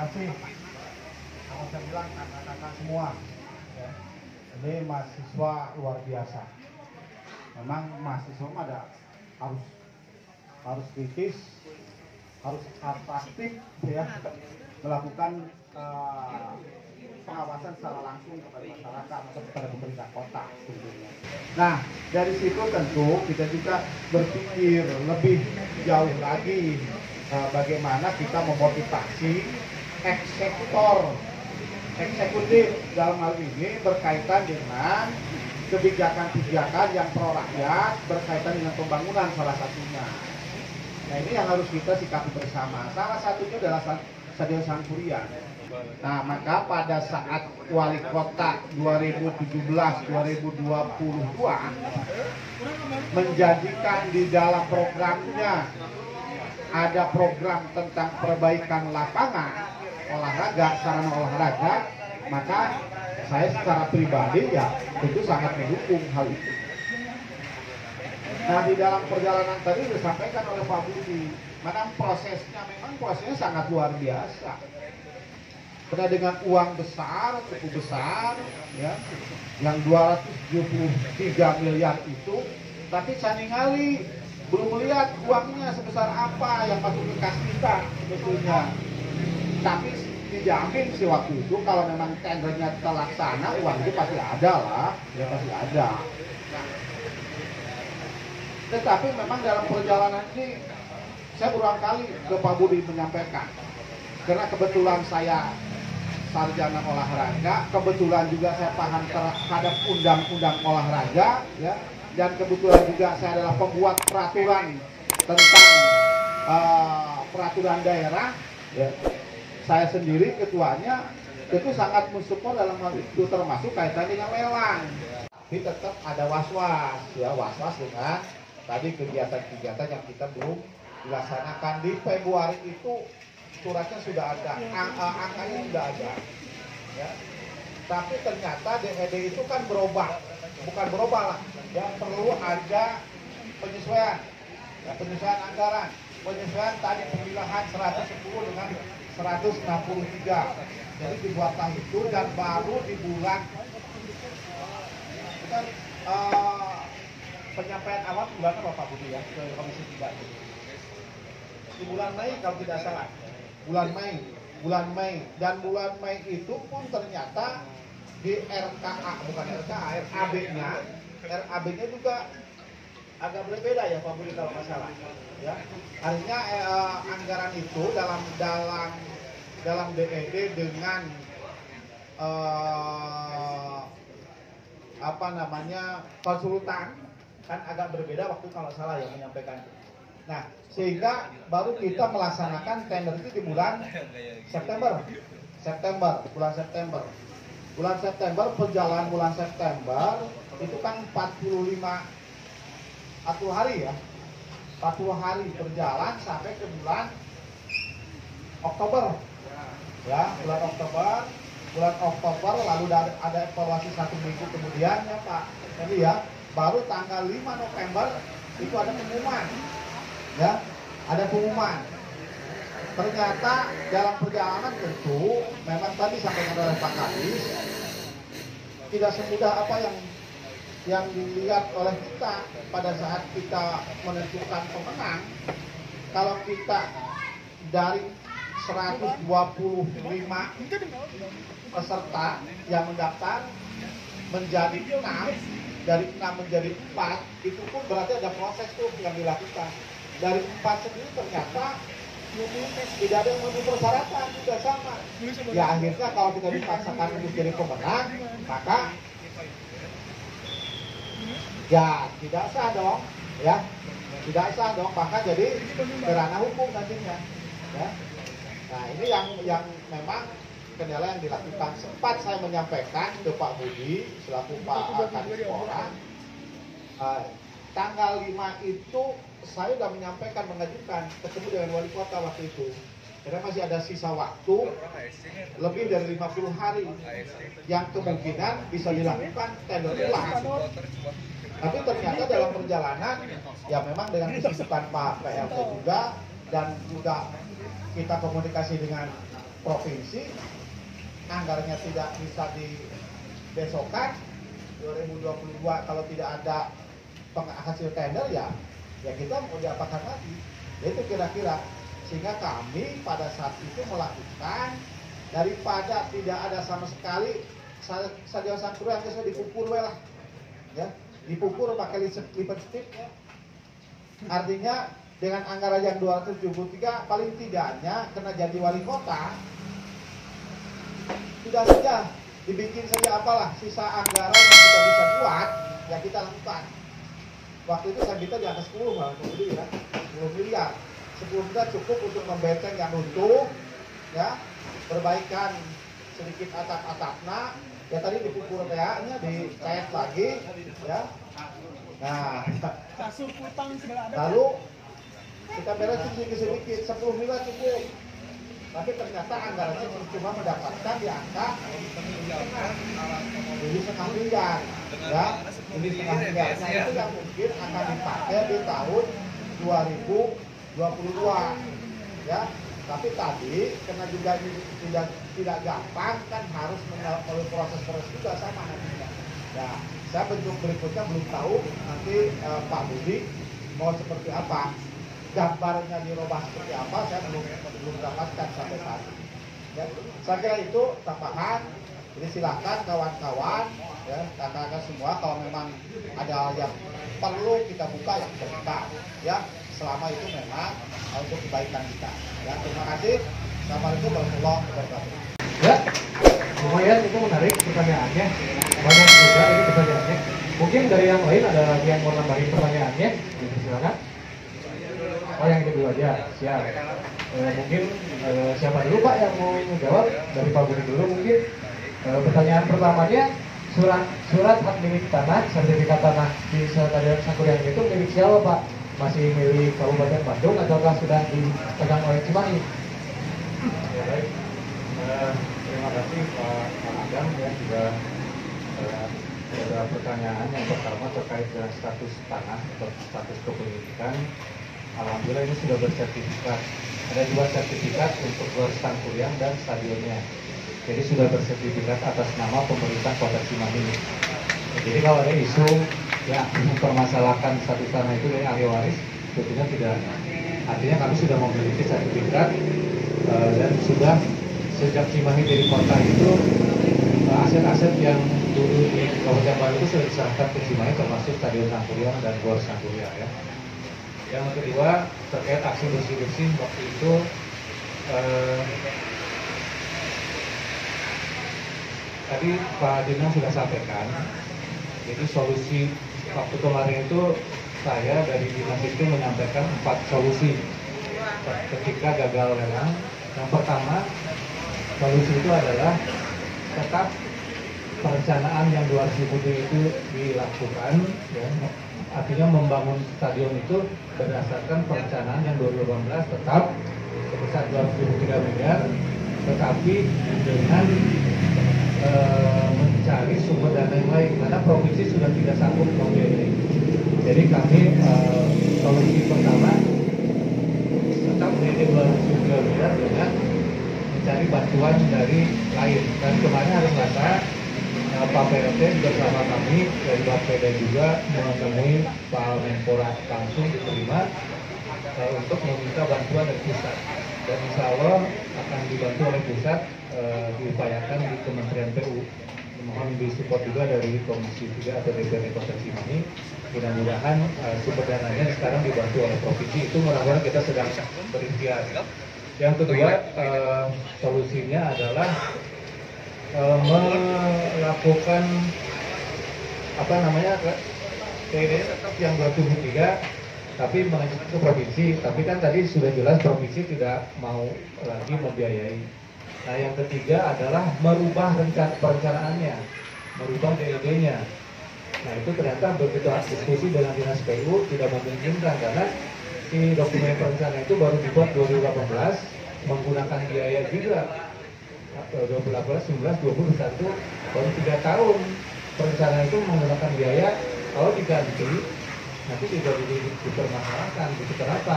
kasih. Kalau saya bilang kakak-kakak semua, ya. Ini mahasiswa luar biasa. Memang mahasiswa ada harus kritis, harus aktif, ya, melakukan pengawasan secara langsung kepada masyarakat atau kepada pemerintah kota tentunya. Nah, dari situ tentu kita juga berpikir lebih jauh lagi bagaimana kita memotivasi eksekutif dalam hal ini berkaitan dengan kebijakan-kebijakan yang pro rakyat berkaitan dengan pembangunan salah satunya. Nah, ini yang harus kita sikapi bersama. Salah satunya adalah Stadion Sangkuriang. Nah, maka pada saat wali kota 2017-2022 menjanjikan di dalam programnya ada program tentang perbaikan lapangan olahraga, sarana olahraga, maka saya secara pribadi ya tentu sangat mendukung hal itu. Nah, di dalam perjalanan tadi disampaikan oleh Pak Budi, memang prosesnya sangat luar biasa. Karena dengan uang besar, cukup besar, ya, yang 273 miliar itu, tapi Caningali belum melihat uangnya sebesar apa yang masuk ke kas kita sebetulnya. Tapi dijamin sih waktu itu kalau memang tendernya terlaksana, uang itu pasti ada lah, ya pasti ada. Nah, tetapi memang dalam perjalanan ini saya berulang kali ke Pak Budi menyampaikan, karena kebetulan saya sarjana olahraga, kebetulan juga saya paham terhadap undang-undang olahraga, ya, dan kebetulan juga saya adalah pembuat peraturan tentang peraturan daerah, ya. Saya sendiri ketuanya itu sangat mensupport dalam hal itu, termasuk kaitan dengan lelang. Tapi tetap ada was-was, ya, was-was dengan tadi kegiatan-kegiatan yang kita belum dilaksanakan. Di Februari itu suratnya sudah ada, angkanya sudah ada, ya. Tapi ternyata DED itu kan bukan berubah lah, ya, perlu ada penyesuaian, ya, penyesuaian anggaran, penyesuaian tadi pemilahan 110 dengan 163, jadi dibuatlah itu dan baru di bulan kan penyampaian awal bulan apa Pak Budi ya ke Komisi 3 di bulan Mei kalau tidak salah. Bulan Mei dan bulan Mei itu pun ternyata di RAB-nya juga agak berbeda ya Pak Budi kalau nggak salah, ya. Artinya anggaran itu dalam DED dengan konsultan kan agak berbeda waktu kalau salah ya menyampaikan. Nah, sehingga baru kita melaksanakan tender itu di bulan September. Bulan September, perjalanan bulan September itu kan 40 hari ya. 40 hari berjalan sampai ke bulan Oktober. Ya, bulan Oktober lalu ada evaluasi 1 minggu kemudian ya Pak. Jadi ya, baru tanggal 5 November itu ada pengumuman. Ya, ada pengumuman. Ternyata dalam perjalanan tentu memang tadi sampaikan oleh Pak Kadis tidak semudah apa yang dilihat oleh kita pada saat kita menentukan pemenang. Kalau kita dari 125 peserta yang mendaftar menjadi 6, dari 6 menjadi 4, itu pun berarti ada proses tuh yang dilakukan. Dari 4 sendiri ternyata tidak ada yang memenuhi persyaratan juga sama. Ya akhirnya kalau kita dipaksakan untuk jadi pemenang, maka ya tidak sah dong, ya tidak sah dong, maka jadi kerana hukum nantinya. Ya. Nah ini yang memang kendala yang dilakukan. Sempat saya menyampaikan ke Pak Budi selaku Pak Kadipora, tanggal 5 itu saya sudah menyampaikan mengajukan ketemu dengan wali kota waktu itu. Karena masih ada sisa waktu lebih dari 50 hari yang kemungkinan bisa dilakukan tender ulang. Tapi ternyata dalam perjalanan ya memang dengan kesibukan Pak PLT juga dan juga kita komunikasi dengan provinsi, anggarannya tidak bisa dibesokkan 2022 kalau tidak ada hasil tender ya kita mau diapakan lagi. Itu kira-kira, sehingga kami pada saat itu melakukan daripada tidak ada sama sekali Stadion Sangkuriang yang dipupur lah ya, dipupur pakai lipstick ya. Artinya dengan anggaran yang 273 paling tidaknya kena jadi wali kota sudah saja dibikin saja apalah sisa anggaran yang kita bisa buat ya kita lakukan. Waktu itu saya minta di atas 10 malah ya, 10 miliar. 10 miliar cukup untuk membenteng yang runtuh ya, perbaikan sedikit atap-atapnya ya, tadi dipupur nya dicat lagi ya. Nah, lalu kita beresin sedikit 10 miliar cukup. Tapi ternyata anggarannya cuma mendapatkan di angka jadi setengah miliar ya, jadi setengah miliar. Nah itu yang mungkin akan dipakai di tahun 2022 ya. Tapi tadi karena juga ini tidak gampang kan, harus melalui proses juga sama nantinya. Nah saya bentuk berikutnya belum tahu nanti Pak Budi mau seperti apa, gambarnya dirubah seperti apa, saya belum dapatkan sampai saat ini. Ya, saya kira itu tambahan. Jadi silakan kawan-kawan, ya, kakak-kakak semua, kalau memang ada yang perlu kita buka ya kita buka, ya, selama itu memang untuk kebaikan kita. Ya, terima kasih. Assalamualaikum warahmatullahi wabarakatuh. Ya, lumayan itu menarik pertanyaannya. Banyak juga ini pertanyaannya. Mungkin dari yang lain ada lagi yang mau nambahin pertanyaannya? Silakan. Oh, yang itu dulu aja, siap. Mungkin siapa dulu Pak yang mau menjawab? Dari Pak Budi dulu mungkin. Pertanyaan pertamanya, surat hak milik tanah, sertifikat tanah di Stadion Sangkuriang itu milik siapa Pak? Masih milik Kabupaten Bandung ataukah sudah dipegang oleh Cimahi? Ya, baik. Terima kasih Pak Adam ya, sudah ada pertanyaan yang pertama terkait dengan status tanah atau status kepemilikan. Alhamdulillah ini sudah bersertifikat. Ada 2 sertifikat untuk Gor Sangkuriang dan stadionnya. Jadi sudah bersertifikat atas nama pemerintah Kota Cimahi. Jadi kalau ada isu ya mempermasalahkan status tanah itu dari ahli waris, sebetulnya tidak. Artinya kami sudah memiliki sertifikat dan sudah sejak Cimahi jadi kota itu aset-aset yang dulu di Kabupaten Bandung itu sudah diserahkan ke Cimahi, termasuk Stadion Sangkuriang dan Gor Sangkuriang ya. Yang kedua terkait aksi bersih-bersih waktu itu tadi Pak Dina sudah sampaikan. Jadi solusi waktu kemarin itu saya dari dinas itu menyampaikan 4 solusi ketika gagal lelang. Yang pertama solusi itu adalah tetap perencanaan yang 2007 itu dilakukan ya. Artinya membangun stadion itu berdasarkan perencanaan yang 2018 tetap sebesar 23 miliar, tetapi dengan mencari sumber dana yang lain karena provinsi sudah tidak sanggup membiayai. Jadi kami solusi pertama tetap menjadi 23 miliar dengan mencari bantuan dari lain. Dan kemarin hari Selasa Pak PRT bersama kami dari Bapeda juga menemui Pak Menpora langsung diterima untuk meminta bantuan dari pusat. Dan insya Allah akan dibantu oleh pusat, diupayakan di Kementerian PU. Mohon disupport juga dari Komisi 3 atau DPRD Kota Cimahi. Mudah-mudahan sumber dananya sekarang dibantu oleh provinsi. Itu mudah-mudahan kita sedang berikhtiar. Yang kedua, solusinya adalah melakukan apa namanya yang 23 tapi mengajukan ke provinsi, tapi kan tadi sudah jelas provinsi tidak mau lagi membiayai. Nah yang ketiga adalah merubah perencanaannya, merubah DED-nya. Nah itu ternyata begitu diskusi dengan dinas PU tidak memungkinkan karena si dokumen perencanaan itu baru dibuat 2018 menggunakan biaya juga 2018, 19, 20, 21 baru 3 tahun perencanaan itu menggunakan biaya. Kalau diganti nanti juga dipermasalahkan. Gitu. Kenapa?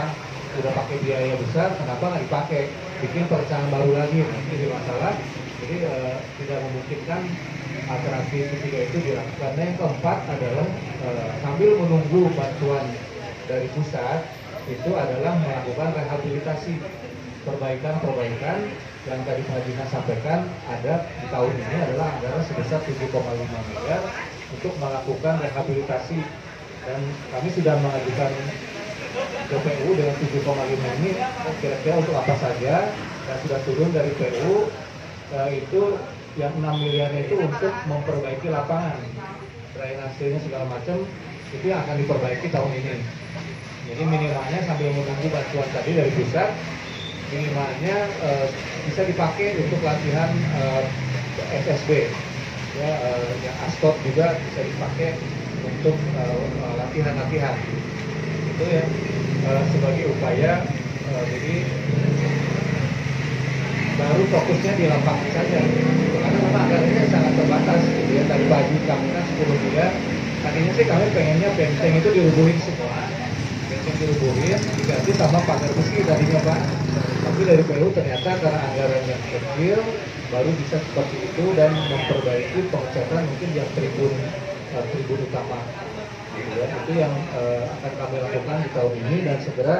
udah pakai biaya besar, kenapa nggak dipakai? Bikin perencanaan baru lagi, jadi masalah. Jadi tidak memungkinkan alternatif ketiga itu dilakukan. Yang keempat adalah sambil menunggu bantuan dari pusat, itu adalah melakukan rehabilitasi, perbaikan yang tadi Pak Dina sampaikan ada di tahun ini adalah anggaran sebesar 7,5 miliar untuk melakukan rehabilitasi, dan kami sudah mengajukan ke PU dengan 7,5 ini kira-kira untuk apa saja, dan sudah turun dari PU itu yang 6 miliarnya itu untuk memperbaiki lapangan, drainasenya segala macam itu yang akan diperbaiki tahun ini. Jadi minimalnya sambil menunggu bantuan tadi dari pusat, minimalnya bisa dipakai untuk latihan SSB, ya, yang ASTOT juga bisa dipakai untuk latihan-latihan. Itu ya sebagai upaya. Jadi baru fokusnya di lapangan saja, karena memang anggarannya sangat terbatas. Gitu ya. Tadi pagi kami kan 10 miliar, tadinya sih kami pengennya benteng itu dirubuhin semua. Dirubuhin, diganti sama pagar besi tadinya Pak. Tapi dari PU ternyata karena anggaran yang kecil baru bisa seperti itu, dan memperbaiki pengecatan mungkin yang tribun utama. Gitu ya. Itu yang akan kami lakukan di tahun ini, dan segera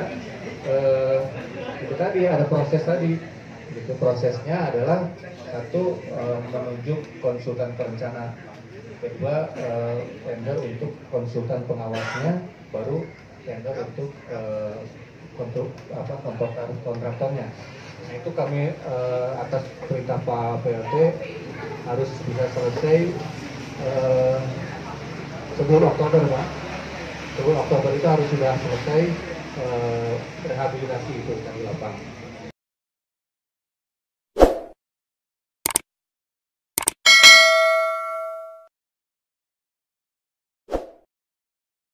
itu tadi ada proses tadi. Gitu, prosesnya adalah satu menunjuk konsultan perencana, kedua tender untuk konsultan pengawasnya, baru tender untuk kontraktornya. Nah itu kami atas perintah Pak PLT harus bisa selesai sebelum Oktober Pak. Sebelum Oktober itu harus sudah selesai rehabilitasi itu di lapangan.